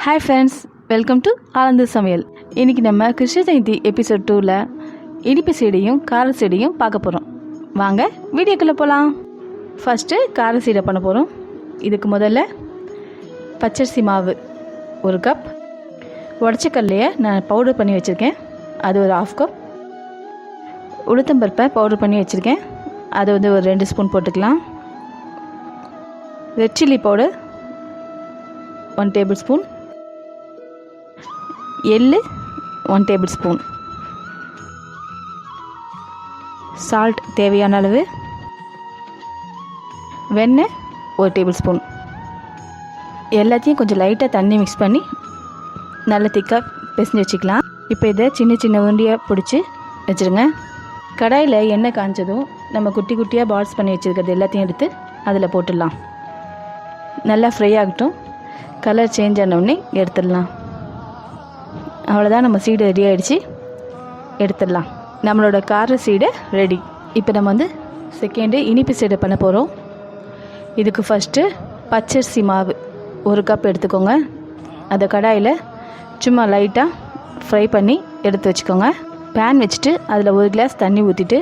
Hi friends, welcome to ஆனந்த சமையல். இன்னைக்கு நம்ம கிருஷ்ண ஜெயந்தி எபிசோட் 2ல இனிப்பு சீடையும் கார சீடையும் பார்க்க போகிறோம். வாங்க வீடியோக்குள்ளே போகலாம். ஃபஸ்ட்டு கார சீடை பண்ண போகிறோம். இதுக்கு முதல்ல பச்சரிசி மாவு 1 கப், உடச்சக்கல்லையை நான் பவுடர் பண்ணி வச்சுருக்கேன், அது ஒரு 1/2 கப், உளுத்தம்பருப்பை பவுடர் பண்ணி வச்சுருக்கேன், அது ஒரு 2 ஸ்பூன் போட்டுக்கலாம். Red chilli powder 1 table spoon, எள்ளு 1 டேபிள் ஸ்பூன், சால்ட் தேவையான அளவு, வெண்ணெய் 1 டேபிள் ஸ்பூன். எல்லாத்தையும் கொஞ்சம் லைட்டாக தண்ணி மிக்ஸ் பண்ணி நல்லா திக்காக பிசைஞ்சு வச்சுக்கலாம். இப்போ இதை சின்ன சின்ன உருண்டையாக பிடிச்சி வச்சுருங்க. கடாயில் எண்ணெய் காய்ச்சதும் நம்ம குட்டி குட்டியாக பால்ஸ் பண்ணி வச்சுருக்கிறது எல்லாத்தையும் எடுத்து அதில் போட்டுடலாம். நல்லா ஃப்ரை ஆகட்டும். கலர் சேஞ்ச் ஆனவுடனே எடுத்துடலாம். அவ்வளோதான், நம்ம சீடை ரெடி ஆகிடுச்சு, எடுத்துடலாம். நம்மளோட கார சீடை ரெடி. இப்போ நம்ம செகண்டு இனிப்பு சீடை பண்ண போகிறோம். இதுக்கு ஃபஸ்ட்டு பச்சரிசி மாவு 1 கப் எடுத்துக்கோங்க. அதை கடாயில் சும்மா லைட்டாக ஃப்ரை பண்ணி எடுத்து வச்சுக்கோங்க. பேன் வச்சுட்டு அதில் 1 கிளாஸ் தண்ணி ஊற்றிட்டு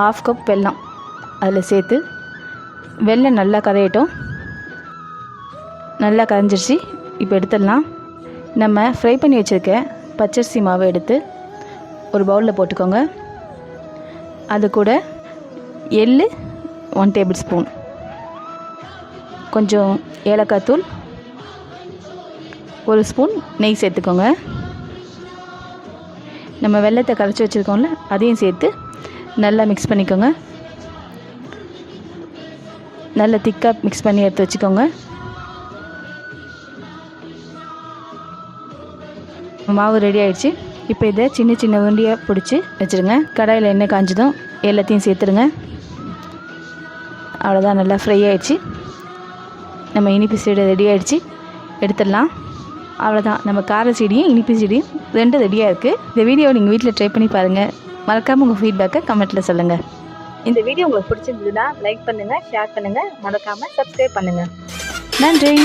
1/2 கப் வெல்லம் அதில் சேர்த்து வெல்லம் நல்லா கரையட்டும். நல்லா கரைஞ்சிருச்சு. இப்போ எடுத்துடலாம். நம்ம ஃப்ரை பண்ணி வச்சுருக்க பச்சரிசி மாவை எடுத்து ஒரு பவுலில் போட்டுக்கோங்க. அது கூட எள்ளு 1 டேபிள் ஸ்பூன், கொஞ்சம் ஏலக்காய் தூள், 1 ஸ்பூன் நெய் சேர்த்துக்கோங்க. நம்ம வெல்லத்தை கரைச்சி வச்சுருக்கோம்ல, அதையும் சேர்த்து நல்லா மிக்ஸ் பண்ணிக்கோங்க. நல்லா திக்காக மிக்ஸ் பண்ணி எடுத்து வச்சுக்கோங்க. மாவு ரெடி ஆகிடுச்சு. இப்போ இதை சின்ன சின்ன உருண்டையாக பிடிச்சி வச்சுருங்க. கடாயில் எண்ணெய் காய்ஞ்சதும் எல்லாத்தையும் சேர்த்துருங்க. அவ்வளோதான், நல்லா ஃப்ரை ஆகிடுச்சு. நம்ம இனிப்பு சீடை ரெடி ஆகிடுச்சு, எடுத்துடலாம். அவ்வளோதான், நம்ம கார சீடையும் இனிப்பு சீடையும் 2 ரெடியாக இருக்குது. இந்த வீடியோவை நீங்கள் வீட்டில் ட்ரை பண்ணி பாருங்கள். மறக்காமல் உங்கள் ஃபீட்பேக்கை கமெண்ட்டில் சொல்லுங்கள். இந்த வீடியோ உங்களுக்கு பிடிச்சிருந்ததுன்னா லைக் பண்ணுங்கள், ஷேர் பண்ணுங்கள், மறக்காமல் சப்ஸ்கிரைப் பண்ணுங்கள். நன்றி.